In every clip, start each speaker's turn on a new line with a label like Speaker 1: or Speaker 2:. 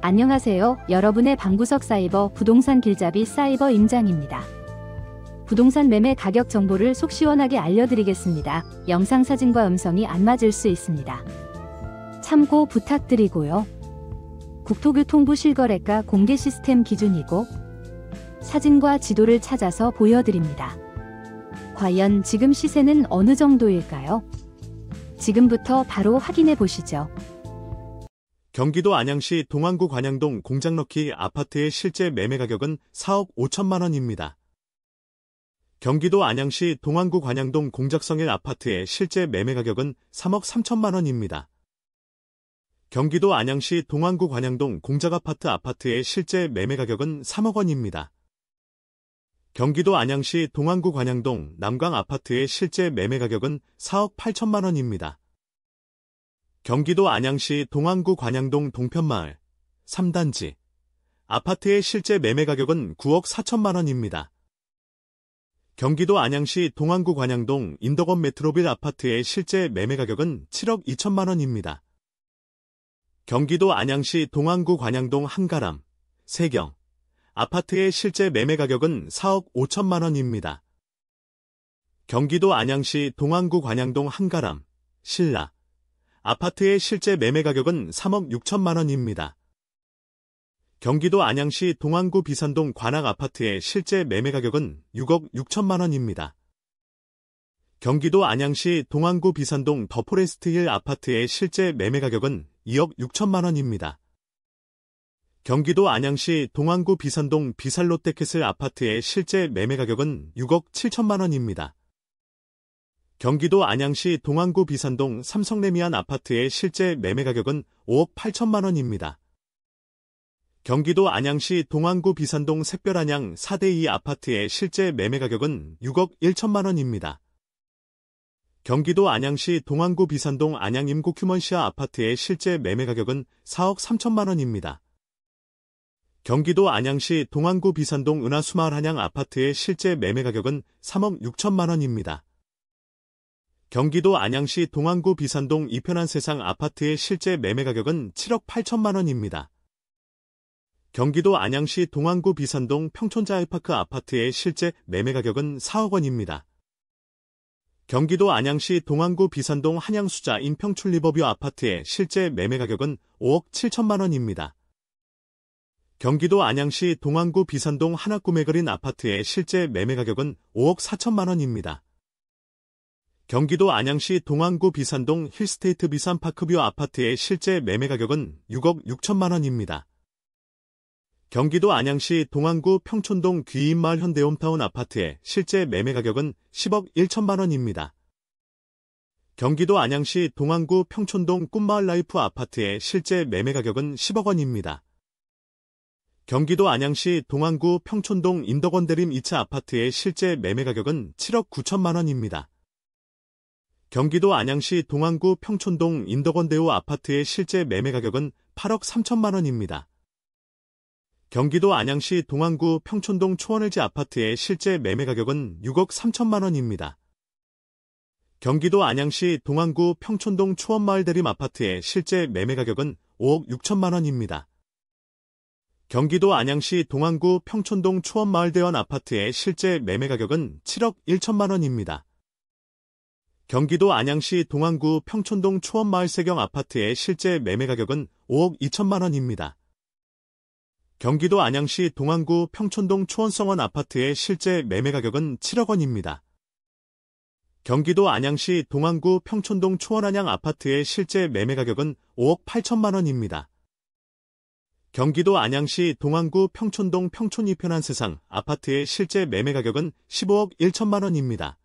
Speaker 1: 안녕하세요. 여러분의 방구석 사이버 부동산 길잡이 사이버 임장입니다. 부동산 매매 가격 정보를 속 시원하게 알려드리겠습니다. 영상 사진과 음성이 안 맞을 수 있습니다. 참고 부탁드리고요. 국토교통부 실거래가 공개 시스템 기준이고 사진과 지도를 찾아서 보여드립니다. 과연 지금 시세는 어느 정도일까요? 지금부터 바로 확인해 보시죠.
Speaker 2: 경기도 안양시 동안구 관양동 공장럭키 아파트의 실제 매매 가격은 4억 5천만 원입니다. 경기도 안양시 동안구 관양동 공작성일 아파트의 실제 매매 가격은 3억 3천만 원입니다. 경기도 안양시 동안구 관양동 공작아파트 아파트의 실제 매매 가격은 3억 원입니다. 경기도 안양시 동안구 관양동 남강 아파트의 실제 매매 가격은 4억 8천만 원입니다. 경기도 안양시 동안구 관양동 동편마을 3단지 아파트의 실제 매매 가격은 9억 4천만 원입니다. 경기도 안양시 동안구 관양동 인덕원 메트로빌 아파트의 실제 매매 가격은 7억 2천만 원입니다. 경기도 안양시 동안구 관양동 한가람 세경 아파트의 실제 매매 가격은 4억 5천만 원입니다. 경기도 안양시 동안구 관양동 한가람 신라 아파트의 실제 매매 가격은 3억 6천만 원입니다. 경기도 안양시 동안구 비산동 관악 아파트의 실제 매매 가격은 6억 6천만 원입니다. 경기도 안양시 동안구 비산동 더포레스트1 아파트의 실제 매매 가격은 2억 6천만 원입니다. 경기도 안양시 동안구 비산동 비살롯데캐슬 아파트의 실제 매매 가격은 6억 7천만 원입니다. 경기도 안양시 동안구 비산동 삼성레미안 아파트의 실제 매매 가격은 5억 8천만 원입니다. 경기도 안양시 동안구 비산동 샛별안양 4대2 아파트의 실제 매매 가격은 6억 1천만 원입니다. 경기도 안양시 동안구 비산동 안양임고 큐먼시아 아파트의 실제 매매 가격은 4억 3천만 원입니다. 경기도 안양시 동안구 비산동 은하수마을 한양 아파트의 실제 매매 가격은 3억 6천만 원입니다. 경기도 안양시 동안구 비산동 이편한 세상 아파트의 실제 매매 가격은 7억 8천만 원입니다. 경기도 안양시 동안구 비산동 평촌자이파크 아파트의 실제 매매 가격은 4억 원입니다. 경기도 안양시 동안구 비산동 한양수자 인평출리버뷰 아파트의 실제 매매 가격은 5억 7천만 원입니다. 경기도 안양시 동안구 비산동 하나구매거린 아파트의 실제 매매 가격은 5억 4천만 원입니다. 경기도 안양시 동안구 비산동 힐스테이트 비산파크뷰 아파트의 실제 매매 가격은 6억 6천만 원입니다. 경기도 안양시 동안구 평촌동 귀인마을 현대홈타운 아파트의 실제 매매 가격은 10억 1천만 원입니다. 경기도 안양시 동안구 평촌동 꿈마을 라이프 아파트의 실제 매매 가격은 10억 원입니다. 경기도 안양시 동안구 평촌동 인덕원대림 2차 아파트의 실제 매매 가격은 7억 9천만 원입니다. 경기도 안양시 동안구 평촌동 인덕원대우 아파트의 실제 매매 가격은 8억 3천만 원입니다. 경기도 안양시 동안구 평촌동 초원LG 아파트의 실제 매매 가격은 6억 3천만 원입니다. 경기도 안양시 동안구 평촌동 초원마을 대림 아파트의 실제 매매 가격은 5억 6천만 원입니다. 경기도 안양시 동안구 평촌동 초원마을대원 아파트의 실제 매매 가격은 7억 1천만 원입니다. 경기도 안양시 동안구 평촌동 초원마을 세경 아파트의 실제 매매 가격은 5억 2천만 원입니다. 경기도 안양시 동안구 평촌동 초원성원 아파트의 실제 매매 가격은 7억 원입니다. 경기도 안양시 동안구 평촌동 초원안양 아파트의 실제 매매 가격은 5억 8천만 원입니다. 경기도 안양시 동안구 평촌동 평촌 이편한 세상 아파트의 실제 매매 가격은 15억 1천만 원입니다.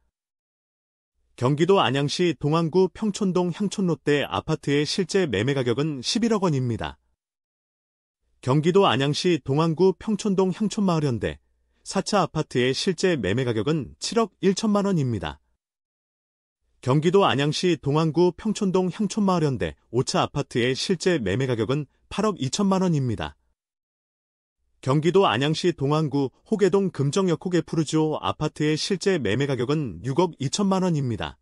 Speaker 2: 경기도 안양시 동안구 평촌동 향촌롯데 아파트의 실제 매매 가격은 11억 원입니다. 경기도 안양시 동안구 평촌동 향촌마을현대 4차 아파트의 실제 매매 가격은 7억 1천만 원입니다. 경기도 안양시 동안구 평촌동 향촌마을현대 5차 아파트의 실제 매매 가격은 8억 2천만 원입니다. 경기도 안양시 동안구 호계동 금정역호계 푸르지오 아파트의 실제 매매 가격은 6억 2천만 원입니다.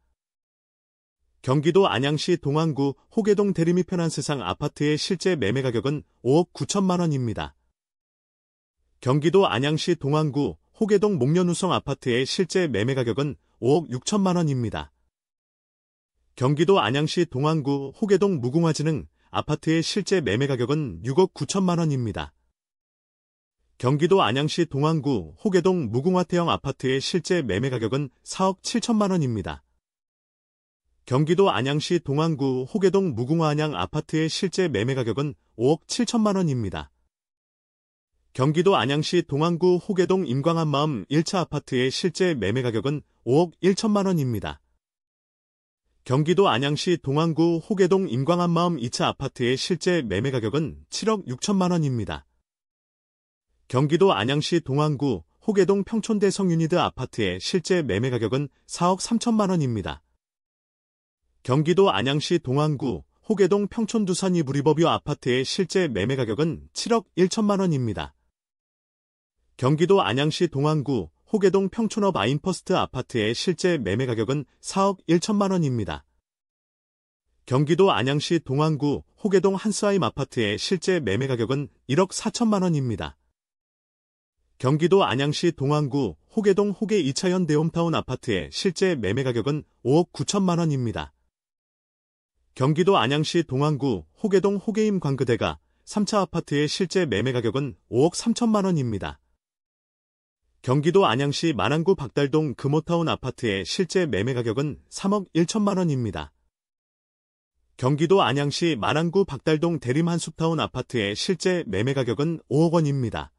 Speaker 2: 경기도 안양시 동안구 호계동 대림이 편한 세상 아파트의 실제 매매 가격은 5억 9천만 원입니다. 경기도 안양시 동안구 호계동 목련우성 아파트의 실제 매매 가격은 5억 6천만 원입니다. 경기도 안양시 동안구 호계동 무궁화지능 아파트의 실제 매매 가격은 6억 9천만 원입니다. 경기도 안양시 동안구 호계동 무궁화태형 아파트의 실제 매매 가격은 4억 7천만 원입니다. 경기도 안양시 동안구 호계동 무궁화안양 아파트의 실제 매매 가격은 5억 7천만 원입니다. 경기도 안양시 동안구 호계동 임광한마을 1차 아파트의 실제 매매 가격은 5억 1천만 원입니다. 경기도 안양시 동안구 호계동 임광한마을 2차 아파트의 실제 매매 가격은 7억 6천만 원입니다. 경기도 안양시 동안구 호계동 평촌대 성유니드 아파트의 실제 매매 가격은 4억 3천만 원입니다. 경기도 안양시 동안구 호계동 평촌두산 이브리버뷰 아파트의 실제 매매 가격은 7억 1천만 원입니다. 경기도 안양시 동안구 호계동 평촌업 아인퍼스트 아파트의 실제 매매 가격은 4억 1천만 원입니다. 경기도 안양시 동안구 호계동 한스아임 아파트의 실제 매매 가격은 1억 4천만 원입니다. 경기도 안양시 동안구 호계동 호계 2차 현대홈타운 아파트의 실제 매매 가격은 5억 9천만 원입니다. 경기도 안양시 동안구 호계동 호계임 광그대가 3차 아파트의 실제 매매 가격은 5억 3천만 원입니다. 경기도 안양시 만안구 박달동 금호타운 아파트의 실제 매매 가격은 3억 1천만 원입니다. 경기도 안양시 만안구 박달동 대림 한숲타운 아파트의 실제 매매 가격은 5억 원입니다.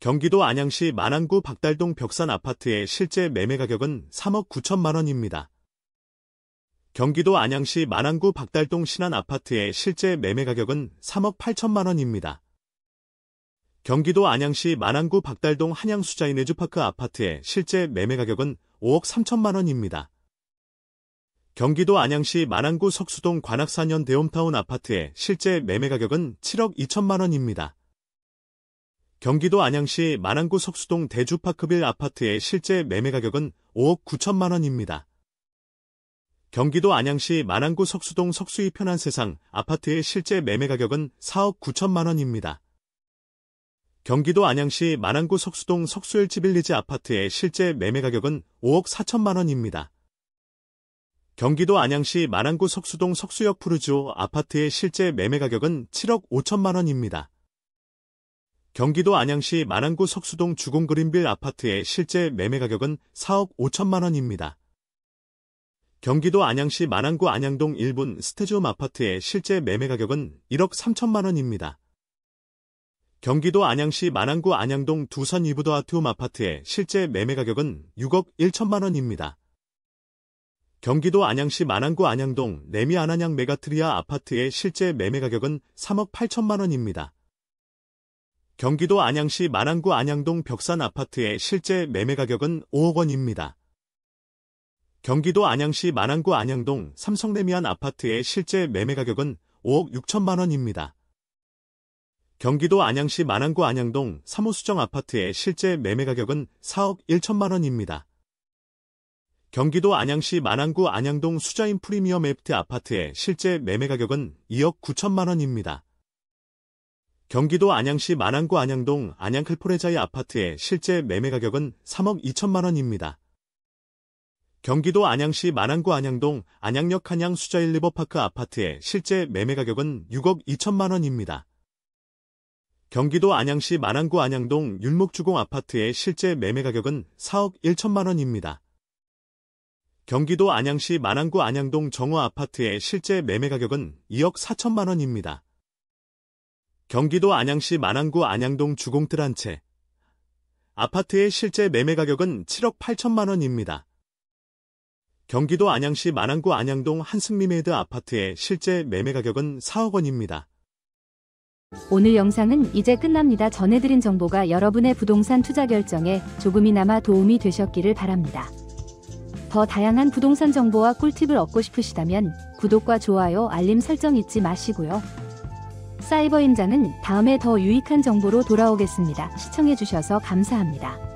Speaker 2: 경기도 안양시 만안구 박달동 벽산 아파트의 실제 매매 가격은 3억 9천만 원입니다. 경기도 안양시 만안구 박달동 신안 아파트의 실제 매매 가격은 3억 8천만 원입니다. 경기도 안양시 만안구 박달동 한양수자인 에듀파크 아파트의 실제 매매 가격은 5억 3천만 원입니다. 경기도 안양시 만안구 석수동 관악산현 대홈타운 아파트의 실제 매매 가격은 7억 2천만 원입니다. 경기도 안양시 만안구 석수동 대주파크빌 아파트의 실제 매매 가격은 5억 9천만 원입니다. 경기도 안양시 만안구 석수동 석수이 편한 세상 아파트의 실제 매매 가격은 4억 9천만 원입니다. 경기도 안양시 만안구 석수동 석수일지빌리지 아파트의 실제 매매 가격은 5억 4천만 원입니다. 경기도 안양시 만안구 석수동 석수역 푸르지오 아파트의 실제 매매 가격은 7억 5천만 원입니다. 경기도 안양시 만안구 석수동 주공그린빌 아파트의 실제 매매 가격은 4억 5천만 원입니다. 경기도 안양시 만안구 안양동 1분 스테지움 아파트의 실제 매매 가격은 1억 3천만 원입니다. 경기도 안양시 만안구 안양동 두산 이브더 아트홈 아파트의 실제 매매 가격은 6억 1천만 원입니다. 경기도 안양시 만안구 안양동 레미 안안양 메가트리아 아파트의 실제 매매 가격은 3억 8천만 원입니다. 경기도 안양시 만안구 안양동 벽산 아파트의 실제 매매 가격은 5억 원입니다. 경기도 안양시 만안구 안양동 삼성레미안 아파트의 실제 매매 가격은 5억 6천만 원입니다. 경기도 안양시 만안구 안양동 3호 수정 아파트의 실제 매매 가격은 4억 1천만 원입니다. 경기도 안양시 만안구 안양동 수자인 프리미엄 에프트 아파트의 실제 매매 가격은 2억 9천만 원입니다. 경기도 안양시 만안구 안양동 안양클포레자이 아파트의 실제 매매 가격은 3억 2천만 원입니다. 경기도 안양시 만안구 안양동 안양역 한양 수자일 리버파크 아파트의 실제 매매 가격은 6억 2천만 원입니다. 경기도 안양시 만안구 안양동 율목주공 아파트의 실제 매매 가격은 4억 1천만 원입니다. 경기도 안양시 만안구 안양동 정호 아파트의 실제 매매 가격은 2억 4천만 원입니다. 경기도 안양시 만안구 안양동 주공틀 한 채 아파트의 실제 매매 가격은 7억 8천만 원입니다. 경기도 안양시 만안구 안양동 한승리메이드 아파트의 실제 매매 가격은 4억 원입니다.
Speaker 1: 오늘 영상은 이제 끝납니다. 전해드린 정보가 여러분의 부동산 투자 결정에 조금이나마 도움이 되셨기를 바랍니다. 더 다양한 부동산 정보와 꿀팁을 얻고 싶으시다면 구독과 좋아요, 알림 설정 잊지 마시고요. 사이버 임장은 다음에 더 유익한 정보로 돌아오겠습니다. 시청해주셔서 감사합니다.